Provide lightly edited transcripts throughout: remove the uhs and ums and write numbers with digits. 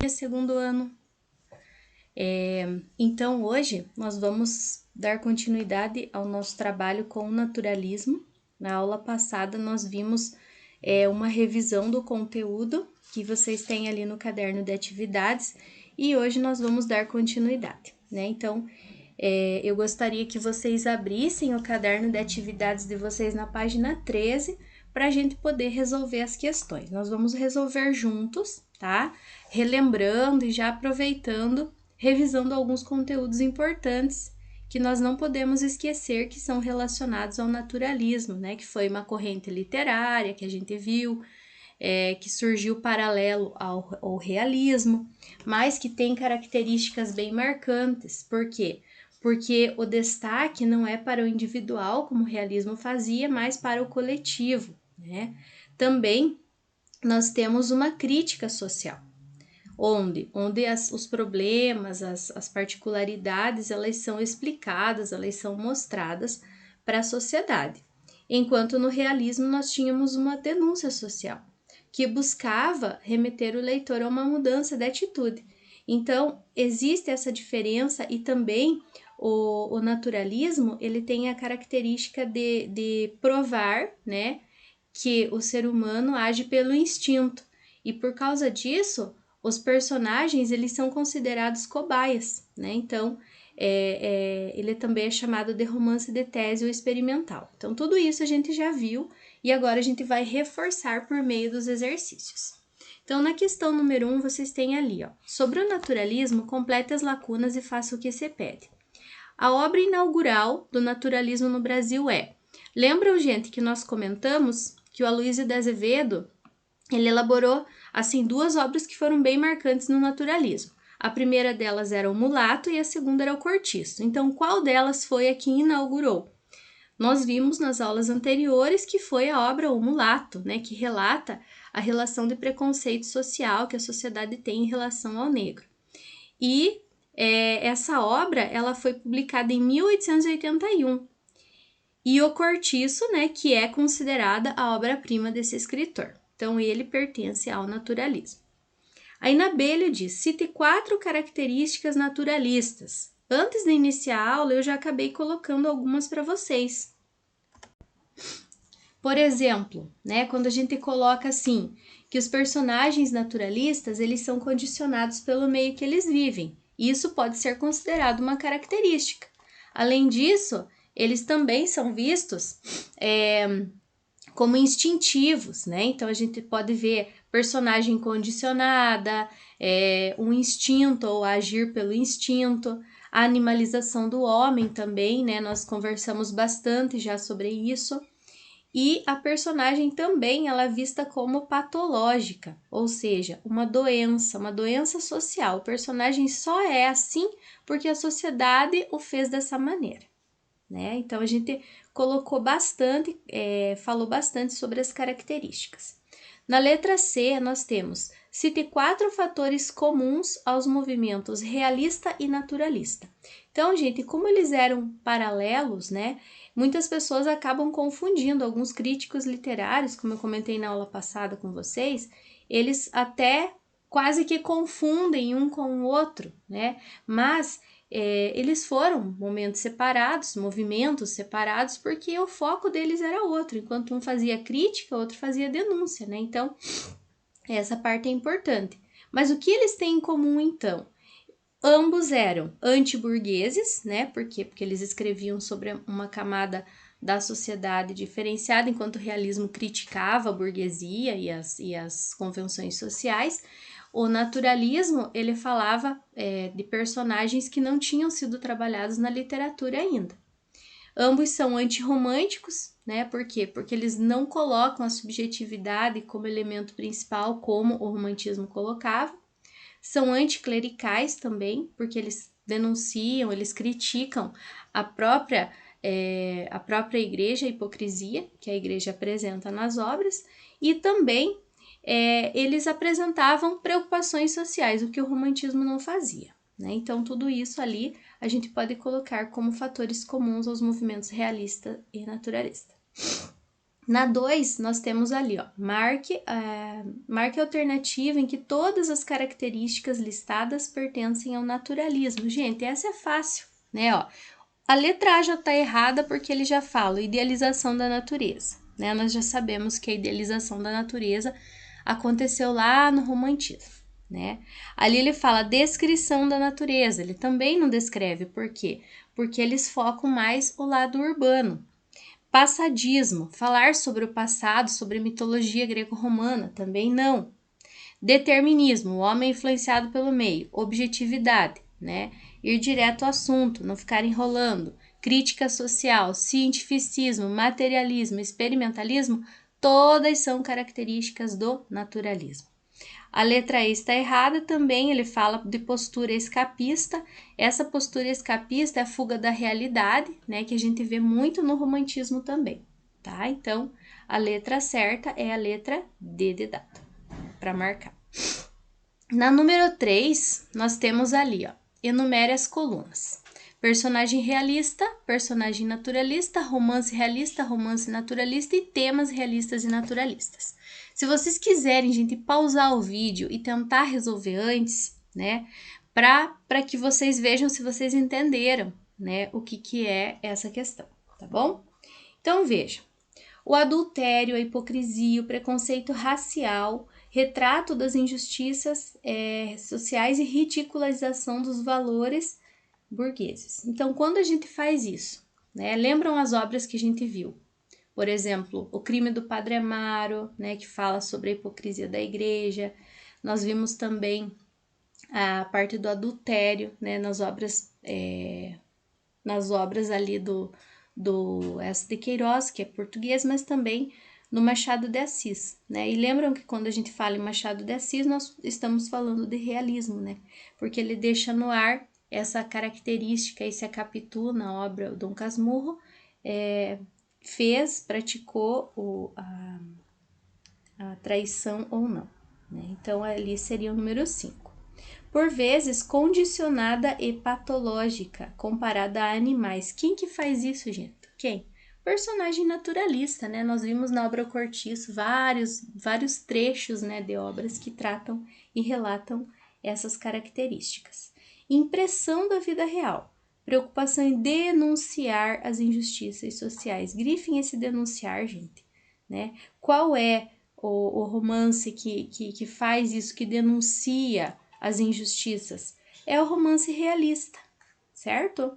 Segundo ano. Então, hoje nós vamos dar continuidade ao nosso trabalho com o naturalismo. Na aula passada, nós vimos uma revisão do conteúdo que vocês têm ali no caderno de atividades e hoje nós vamos dar continuidade, né? Então, eu gostaria que vocês abrissem o caderno de atividades de vocês na página 13 para a gente poder resolver as questões. Nós vamos resolver juntos, tá? Relembrando e já aproveitando, revisando alguns conteúdos importantes que nós não podemos esquecer que são relacionados ao naturalismo, né? Que foi uma corrente literária que a gente viu, que surgiu paralelo ao realismo, mas que tem características bem marcantes. Por quê? Porque o destaque não é para o individual, como o realismo fazia, mas para o coletivo, né? Também nós temos uma crítica social, onde os problemas, as particularidades, elas são explicadas, elas são mostradas para a sociedade. Enquanto no realismo nós tínhamos uma denúncia social, que buscava remeter o leitor a uma mudança de atitude. Então, existe essa diferença e também o naturalismo, ele tem a característica de provar, né, que o ser humano age pelo instinto. E por causa disso, os personagens, eles são considerados cobaias, né? Então, ele também é chamado de romance de tese ou experimental. Então, tudo isso a gente já viu e agora a gente vai reforçar por meio dos exercícios. Então, na questão número 1, vocês têm ali, ó, sobre o naturalismo, complete as lacunas e faça o que se pede. A obra inaugural do naturalismo no Brasil é... Lembram, gente, que nós comentamos que o Aloysio de Azevedo, ele elaborou, assim, duas obras que foram bem marcantes no naturalismo. A primeira delas era o Mulato e a segunda era o Cortiço. Então, qual delas foi a que inaugurou? Nós vimos nas aulas anteriores que foi a obra O Mulato, né, que relata a relação de preconceito social que a sociedade tem em relação ao negro. E essa obra ela foi publicada em 1881. E o Cortiço, né, que é considerada a obra-prima desse escritor. Então, ele pertence ao naturalismo. Aí, Nabelio diz, cite 4 características naturalistas. Antes de iniciar a aula, eu já acabei colocando algumas para vocês. Por exemplo, né, quando a gente coloca assim, que os personagens naturalistas, eles são condicionados pelo meio que eles vivem. Isso pode ser considerado uma característica. Além disso, eles também são vistos como instintivos, né? Então, a gente pode ver personagem condicionada, um instinto ou agir pelo instinto, a animalização do homem também, né? Nós conversamos bastante já sobre isso. E a personagem também ela é vista como patológica, ou seja, uma doença social. O personagem só é assim porque a sociedade o fez dessa maneira, né? Então, a gente colocou bastante, falou bastante sobre as características. Na letra C, nós temos, cite 4 fatores comuns aos movimentos realista e naturalista. Então, gente, como eles eram paralelos, né? Muitas pessoas acabam confundindo, alguns críticos literários, como eu comentei na aula passada com vocês, eles até quase que confundem um com o outro, né? Mas eles foram momentos separados, movimentos separados, porque o foco deles era outro. Enquanto um fazia crítica, o outro fazia denúncia, né? Então, essa parte é importante. Mas o que eles têm em comum, então? Ambos eram antiburgueses, né? Por quê? Porque eles escreviam sobre uma camada da sociedade diferenciada, enquanto o realismo criticava a burguesia e as convenções sociais. O naturalismo, ele falava de personagens que não tinham sido trabalhados na literatura ainda. Ambos são antirromânticos, né? Por quê? Porque eles não colocam a subjetividade como elemento principal, como o romantismo colocava. São anticlericais também, porque eles denunciam, eles criticam a própria igreja, a hipocrisia que a igreja apresenta nas obras, e também eles apresentavam preocupações sociais, o que o romantismo não fazia, né? Então, tudo isso ali a gente pode colocar como fatores comuns aos movimentos realista e naturalista. Na 2, nós temos ali, ó, marque a alternativa em que todas as características listadas pertencem ao naturalismo. Gente, essa é fácil, né? Ó, a letra A já está errada porque ele já fala idealização da natureza, né? Nós já sabemos que a idealização da natureza aconteceu lá no romantismo, né? Ali ele fala descrição da natureza, ele também não descreve, por quê? Porque eles focam mais o lado urbano. Passadismo, falar sobre o passado, sobre mitologia greco-romana, também não. Determinismo, o homem influenciado pelo meio. Objetividade, né? Ir direto ao assunto, não ficar enrolando. Crítica social, cientificismo, materialismo, experimentalismo, todas são características do naturalismo. A letra E está errada também, ele fala de postura escapista. Essa postura escapista é a fuga da realidade, né, que a gente vê muito no romantismo também, tá? Então, a letra certa é a letra D de dado, para marcar. Na número 3, nós temos ali, ó, enumere as colunas. Personagem realista, personagem naturalista, romance realista, romance naturalista e temas realistas e naturalistas. Se vocês quiserem, gente, pausar o vídeo e tentar resolver antes, né, para que vocês vejam se vocês entenderam, né, o que é essa questão, tá bom? Então, vejam. O adultério, a hipocrisia, o preconceito racial, retrato das injustiças sociais e ridicularização dos valores burgueses. Então, quando a gente faz isso, né, lembram as obras que a gente viu? Por exemplo, O Crime do Padre Amaro, né, que fala sobre a hipocrisia da igreja. Nós vimos também a parte do adultério, né, nas obras ali do S. de Queiroz, que é português, mas também no Machado de Assis, né? E lembram que quando a gente fala em Machado de Assis, nós estamos falando de realismo, né? Porque ele deixa no ar essa característica, esse Capitu na obra Dom Casmurro, praticou a traição ou não, né? Então, ali seria o número 5. Por vezes, condicionada e patológica, comparada a animais. Quem que faz isso, gente? Quem? Personagem naturalista, né? Nós vimos na obra O Cortiço vários trechos, né, de obras que tratam e relatam essas características. Impressão da vida real. Preocupação em denunciar as injustiças sociais. Grifem esse denunciar, gente, né? Qual é o romance que faz isso, que denuncia as injustiças? É o romance realista, certo?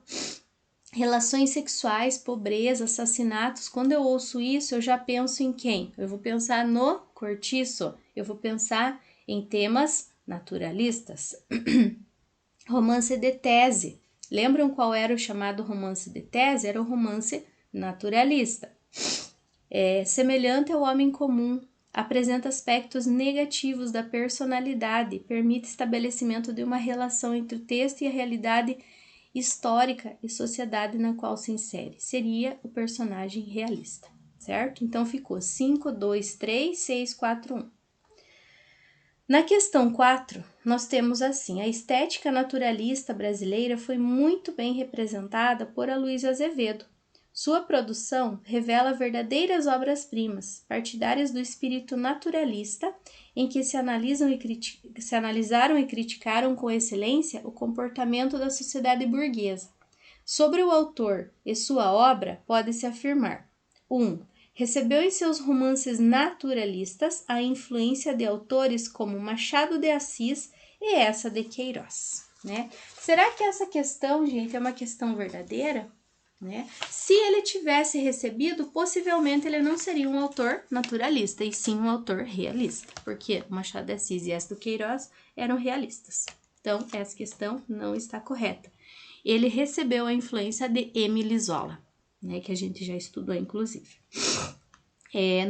Relações sexuais, pobreza, assassinatos. Quando eu ouço isso, eu já penso em quem? Eu vou pensar no Cortiço, eu vou pensar em temas naturalistas. Romance de tese. Lembram qual era o chamado romance de tese? Era o romance naturalista. Semelhante ao homem comum, apresenta aspectos negativos da personalidade, permite estabelecimento de uma relação entre o texto e a realidade histórica e sociedade na qual se insere. Seria o personagem realista, certo? Então, ficou 5, 2, 3, 6, 4, 1. Na questão 4, nós temos assim: a estética naturalista brasileira foi muito bem representada por Aloysio Azevedo. Sua produção revela verdadeiras obras-primas, partidárias do espírito naturalista, em que se analisaram e criticaram com excelência o comportamento da sociedade burguesa. Sobre o autor e sua obra, pode-se afirmar: 1. Recebeu em seus romances naturalistas a influência de autores como Machado de Assis e essa de Queiroz, né? Será que essa questão, gente, é uma questão verdadeira? Né? Se ele tivesse recebido, possivelmente ele não seria um autor naturalista, e sim um autor realista, porque Machado de Assis e essa do Queiroz eram realistas. Então, essa questão não está correta. Ele recebeu a influência de Émile Zola, né, que a gente já estudou, inclusive.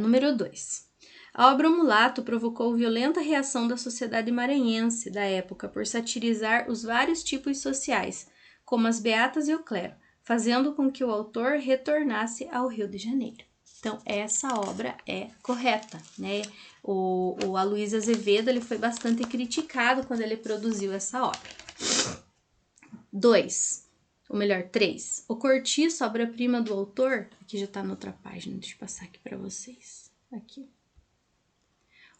Número 2. A obra O Mulato provocou violenta reação da sociedade maranhense da época por satirizar os vários tipos sociais, como as beatas e o clero, fazendo com que o autor retornasse ao Rio de Janeiro. Então, essa obra é correta, né? O Aloysio Azevedo ele foi bastante criticado quando ele produziu essa obra. 2. ou melhor, 3. O Cortiço, obra-prima do autor, aqui já tá na outra página, deixa eu passar aqui para vocês. Aqui.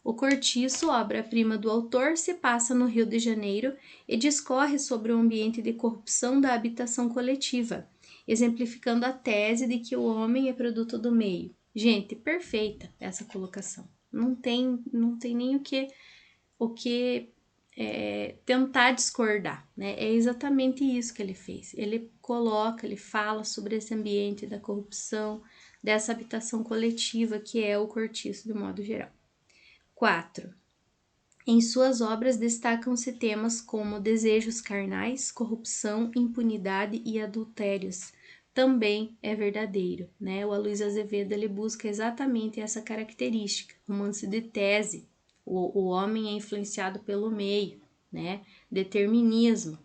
O Cortiço, obra-prima do autor, se passa no Rio de Janeiro e discorre sobre o ambiente de corrupção da habitação coletiva, exemplificando a tese de que o homem é produto do meio. Gente, perfeita essa colocação. Não tem nem o que tentar discordar, né? É exatamente isso que ele fez. Ele fala sobre esse ambiente da corrupção, dessa habitação coletiva que é o cortiço de modo geral. 4. Em suas obras destacam-se temas como desejos carnais, corrupção, impunidade e adultérios. Também é verdadeiro, né? O Aloysio Azevedo ele busca exatamente essa característica, romance de tese, o homem é influenciado pelo meio, né? Determinismo.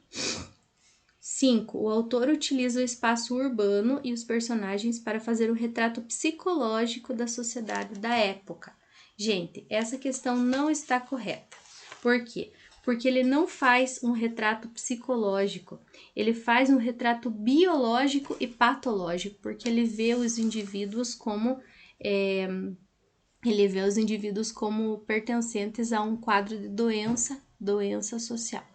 5. O autor utiliza o espaço urbano e os personagens para fazer um retrato psicológico da sociedade da época. Gente, essa questão não está correta. Por quê? Porque ele não faz um retrato psicológico, ele faz um retrato biológico e patológico, porque ele vê os indivíduos como pertencentes a um quadro de doença social.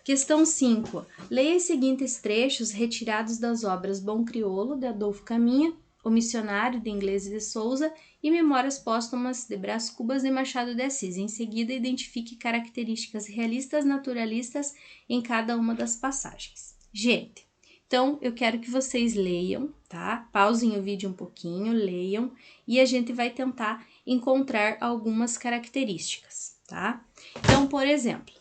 Questão 5. Leia os seguintes trechos retirados das obras Bom Crioulo, de Adolfo Caminha, O Missionário, de Inglês de Souza e Memórias Póstumas de Brás Cubas de Machado de Assis. Em seguida, identifique características realistas, naturalistas em cada uma das passagens. Gente, então eu quero que vocês leiam, tá? Pausem o vídeo um pouquinho, leiam e a gente vai tentar encontrar algumas características, tá? Então, por exemplo,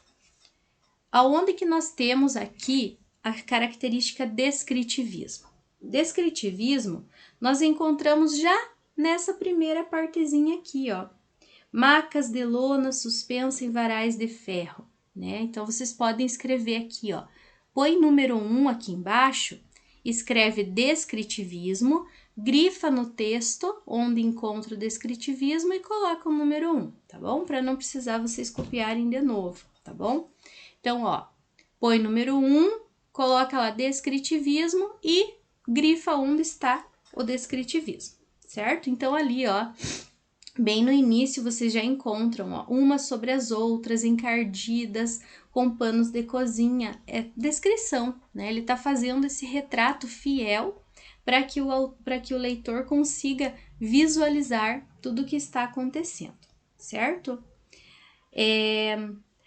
aonde que nós temos aqui a característica descritivismo? Descritivismo nós encontramos já nessa primeira partezinha aqui, ó. Macas de lona suspensa em varais de ferro, né? Então, vocês podem escrever aqui, ó. Põe número 1 aqui embaixo, escreve descritivismo, grifa no texto onde encontra o descritivismo e coloca o número 1, tá bom? Para não precisar vocês copiarem de novo, tá bom? Então, ó, põe número 1, coloca lá descritivismo e grifa onde está o descritivismo, certo? Então, ali, ó, bem no início vocês já encontram, ó, umas sobre as outras, encardidas, com panos de cozinha. É descrição, né? Ele tá fazendo esse retrato fiel para que o leitor consiga visualizar tudo o que está acontecendo, certo?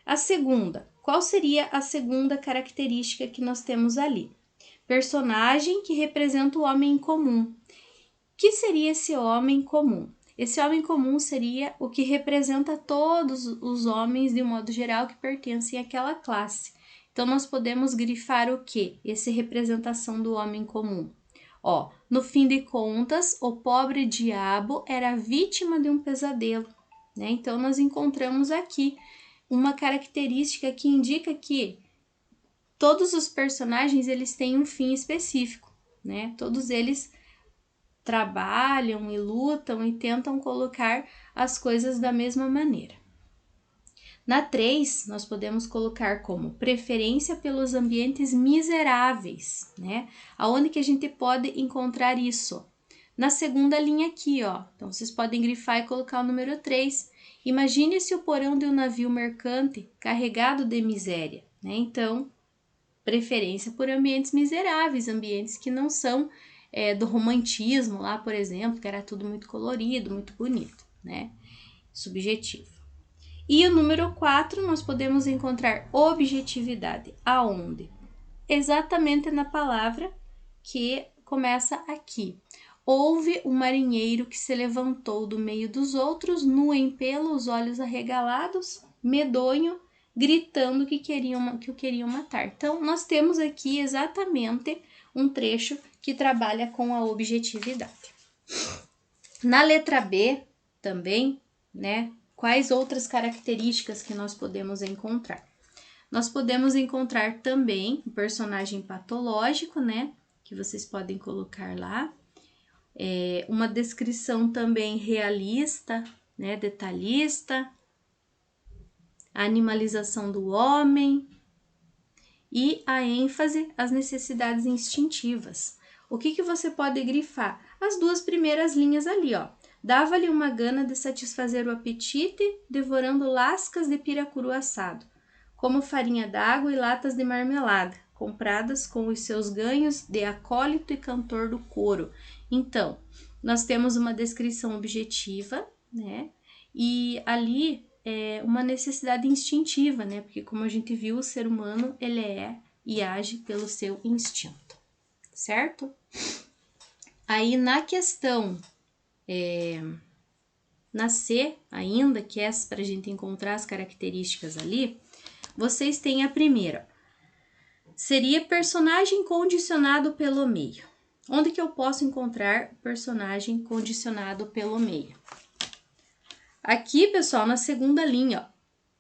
A segunda, qual seria a segunda característica que nós temos ali? Personagem que representa o homem comum. Que seria esse homem comum? Esse homem comum seria o que representa todos os homens, de um modo geral, que pertencem àquela classe. Então, nós podemos grifar o quê? Essa representação do homem comum. Ó, no fim de contas, o pobre diabo era vítima de um pesadelo, né? Então, nós encontramos aqui uma característica que indica que todos os personagens eles têm um fim específico, né? Todos eles trabalham e lutam e tentam colocar as coisas da mesma maneira. Na 3, nós podemos colocar como preferência pelos ambientes miseráveis, né? Aonde que a gente pode encontrar isso? Na segunda linha aqui, ó. Então, vocês podem grifar e colocar o número 3. Imagine-se o porão de um navio mercante carregado de miséria, né? Então, preferência por ambientes miseráveis, ambientes que não são do romantismo lá, por exemplo, que era tudo muito colorido, muito bonito, né? Subjetivo. E o número 4, nós podemos encontrar objetividade. Aonde? Exatamente na palavra que começa aqui. Houve um marinheiro que se levantou do meio dos outros, nu em pelo, os olhos arregalados, medonho, gritando que o queriam matar. Então, nós temos aqui exatamente um trecho que trabalha com a objetividade. Na letra B, também, né? Quais outras características que nós podemos encontrar? Nós podemos encontrar também o personagem patológico, né? Que vocês podem colocar lá. Uma descrição também realista, né? Detalhista. A animalização do homem. e a ênfase às necessidades instintivas. O que você pode grifar? As duas primeiras linhas ali, ó. Dava-lhe uma gana de satisfazer o apetite, devorando lascas de piracuru assado, como farinha d'água e latas de marmelada, compradas com os seus ganhos de acólito e cantor do coro. Então, nós temos uma descrição objetiva, né? E ali é uma necessidade instintiva, né? Porque como a gente viu, o ser humano, ele é e age pelo seu instinto, certo? Aí na questão na C ainda, que é para a gente encontrar as características ali, vocês têm a primeira. Seria personagem condicionado pelo meio. Onde que eu posso encontrar personagem condicionado pelo meio? Aqui, pessoal, na segunda linha, ó,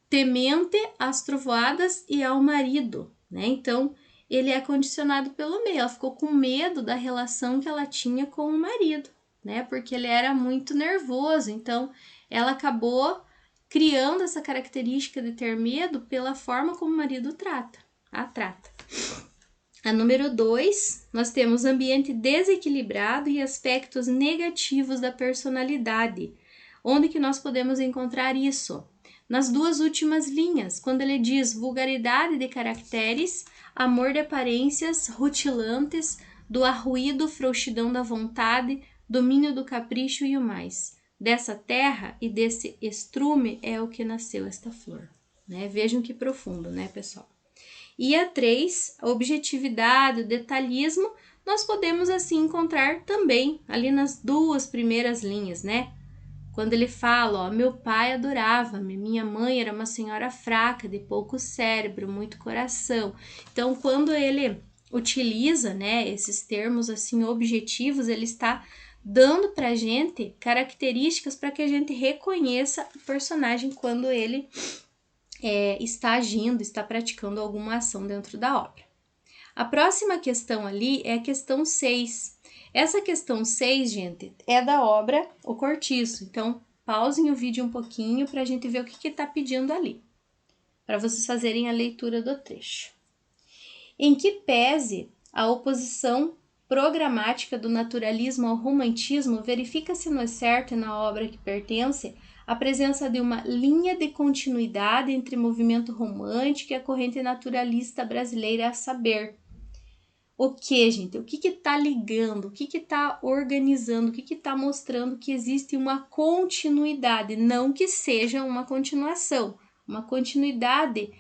temente às trovoadas e ao marido, né? Então, ele é condicionado pelo meio. Ela ficou com medo da relação que ela tinha com o marido, né? Porque ele era muito nervoso. Então, ela acabou criando essa característica de ter medo pela forma como o marido a trata. A número 2, nós temos ambiente desequilibrado e aspectos negativos da personalidade. Onde que nós podemos encontrar isso? Nas duas últimas linhas, quando ele diz vulgaridade de caracteres, amor de aparências, rutilantes, do arruído, frouxidão da vontade, domínio do capricho e o mais. Dessa terra e desse estrume é o que nasceu esta flor. Né? Vejam que profundo, né, pessoal? E a 3, a objetividade, o detalhismo, nós podemos assim encontrar também ali nas duas primeiras linhas, né? Quando ele fala, ó, meu pai adorava-me, minha mãe era uma senhora fraca, de pouco cérebro, muito coração. Então, quando ele utiliza, né, esses termos assim objetivos, ele está dando pra gente características para que a gente reconheça o personagem quando ele está agindo, está praticando alguma ação dentro da obra. A próxima questão ali é a questão 6. Essa questão 6, gente, é da obra O Cortiço. Então, pausem o vídeo um pouquinho para a gente ver o que está pedindo ali, para vocês fazerem a leitura do trecho. Em que pese a oposição programática do naturalismo ao romantismo, verifica-se no excerto e na obra que pertence a presença de uma linha de continuidade entre o movimento romântico e a corrente naturalista brasileira, a saber. O que, gente? O que está ligando? O que está organizando? O que está mostrando que existe uma continuidade? Não que seja uma continuação, uma continuidade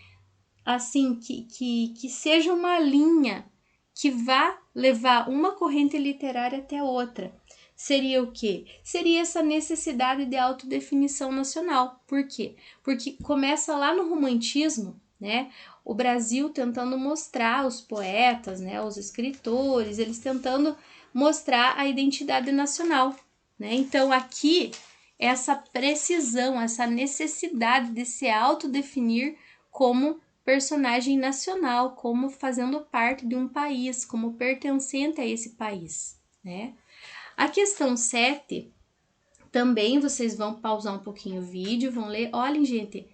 assim, que seja uma linha que vá levar uma corrente literária até outra. Seria o quê? Seria essa necessidade de autodefinição nacional. Por quê? Porque começa lá no romantismo, né? O Brasil tentando mostrar os poetas, né? Os escritores, eles tentando mostrar a identidade nacional, né? Então, aqui, essa precisão, essa necessidade de se autodefinir como personagem nacional, como fazendo parte de um país, como pertencente a esse país, né? A questão 7, também vocês vão pausar um pouquinho o vídeo, vão ler. Olhem, gente,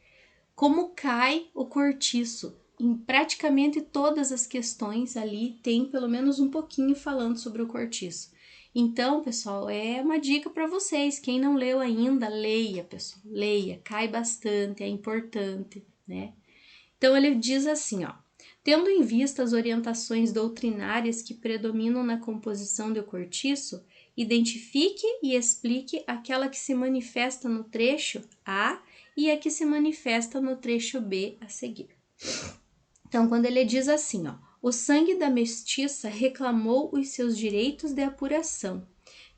como cai o cortiço. Em praticamente todas as questões ali tem pelo menos um pouquinho falando sobre o cortiço. Então, pessoal, é uma dica para vocês. Quem não leu ainda, leia, pessoal. Leia, cai bastante, é importante, né? Então, ele diz assim, ó. Tendo em vista as orientações doutrinárias que predominam na composição do cortiço, identifique e explique aquela que se manifesta no trecho A e a que se manifesta no trecho B a seguir. Então, quando ele diz assim, ó, o sangue da mestiça reclamou os seus direitos de apuração.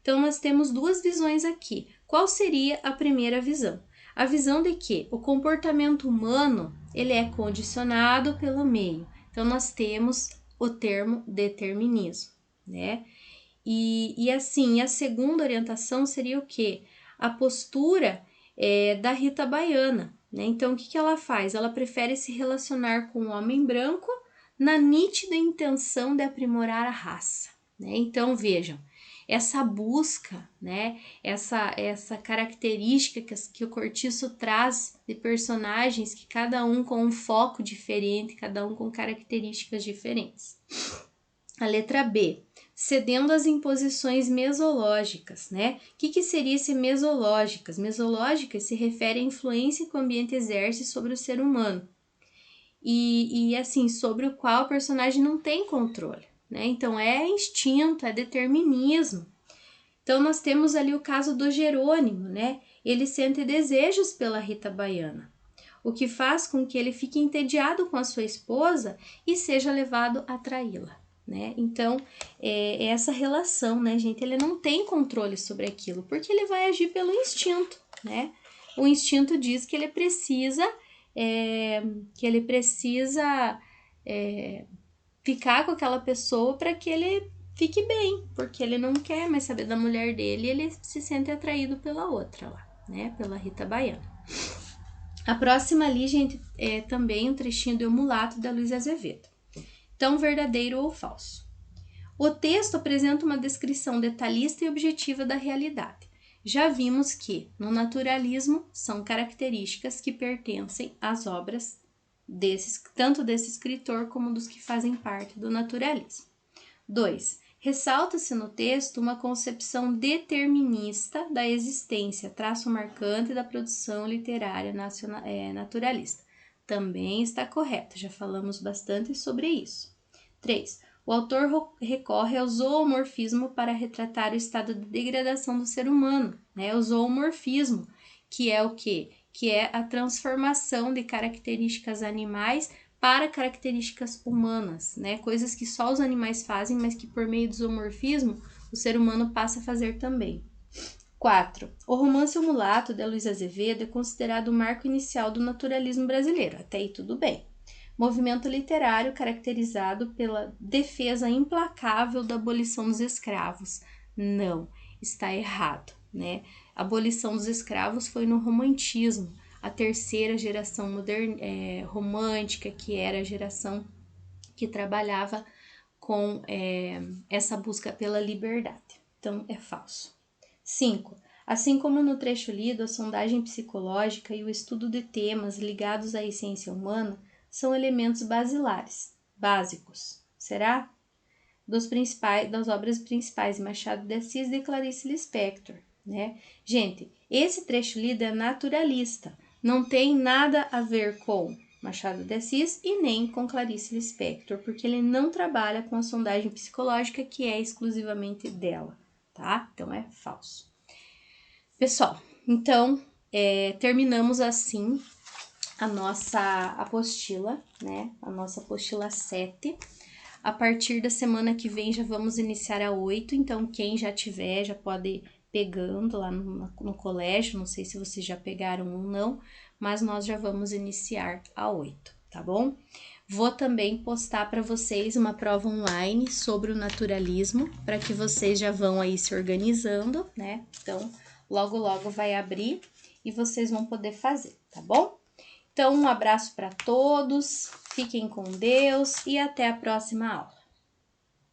Então, nós temos duas visões aqui. Qual seria a primeira visão? A visão de que o comportamento humano, ele é condicionado pelo meio. Então, nós temos o termo determinismo, né? E assim, a segunda orientação seria o quê? A postura da Rita Baiana, né? Então, o que ela faz? Ela prefere se relacionar com o homem branco na nítida intenção de aprimorar a raça, né? Então, vejam, essa busca, né? Essa característica que o Cortiço traz de personagens que cada um com um foco diferente, cada um com características diferentes. A letra B, cedendo às imposições mesológicas, né? O que seria esse mesológicas? Mesológicas se refere à influência que o ambiente exerce sobre o ser humano e assim, sobre o qual o personagem não tem controle, né? Então, é instinto, é determinismo. Então, nós temos ali o caso do Jerônimo, né? Ele sente desejos pela Rita Baiana, o que faz com que ele fique entediado com a sua esposa e seja levado a traí-la, né? Então, é essa relação, né, gente? Ele não tem controle sobre aquilo, porque ele vai agir pelo instinto, né? O instinto diz que ele precisa ficar com aquela pessoa para que ele fique bem, porque ele não quer mais saber da mulher dele e ele se sente atraído pela outra lá, né? Pela Rita Baiana. A próxima ali, gente, é também um trechinho do O Mulato, da Luísa Azevedo. Então, verdadeiro ou falso? O texto apresenta uma descrição detalhista e objetiva da realidade. Já vimos que, no naturalismo, são características que pertencem às obras tanto desse escritor como dos que fazem parte do naturalismo. 2. Ressalta-se no texto uma concepção determinista da existência, traço marcante da produção literária naturalista. Também está correto, já falamos bastante sobre isso. 3. O autor recorre ao zoomorfismo para retratar o estado de degradação do ser humano, né? O zoomorfismo, que é o quê? Que é a transformação de características animais para características humanas, né? Coisas que só os animais fazem, mas que por meio do zoomorfismo o ser humano passa a fazer também. 4. O romance O Mulato, de Luísa Azevedo, é considerado o marco inicial do naturalismo brasileiro. Até aí tudo bem. Movimento literário caracterizado pela defesa implacável da abolição dos escravos. Não, está errado, né? A abolição dos escravos foi no romantismo, a terceira geração romântica, que era a geração que trabalhava com essa busca pela liberdade. Então, é falso. 5. Assim como no trecho lido, a sondagem psicológica e o estudo de temas ligados à essência humana são elementos básicos. Será? Das obras principais de Machado de Assis e Clarice Lispector, né? Gente, esse trecho lido é naturalista, não tem nada a ver com Machado de Assis e nem com Clarice Lispector, porque ele não trabalha com a sondagem psicológica, que é exclusivamente dela, tá? Então, é falso. Pessoal, então, terminamos assim a nossa apostila, né? A nossa apostila 7. A partir da semana que vem já vamos iniciar a 8, então quem já tiver já pode ir pegando lá no colégio, não sei se vocês já pegaram ou não, mas nós já vamos iniciar a 8, tá bom? Vou também postar para vocês uma prova online sobre o naturalismo, para que vocês já vão aí se organizando, né? Então, logo vai abrir e vocês vão poder fazer, tá bom? Então, um abraço para todos, fiquem com Deus e até a próxima aula.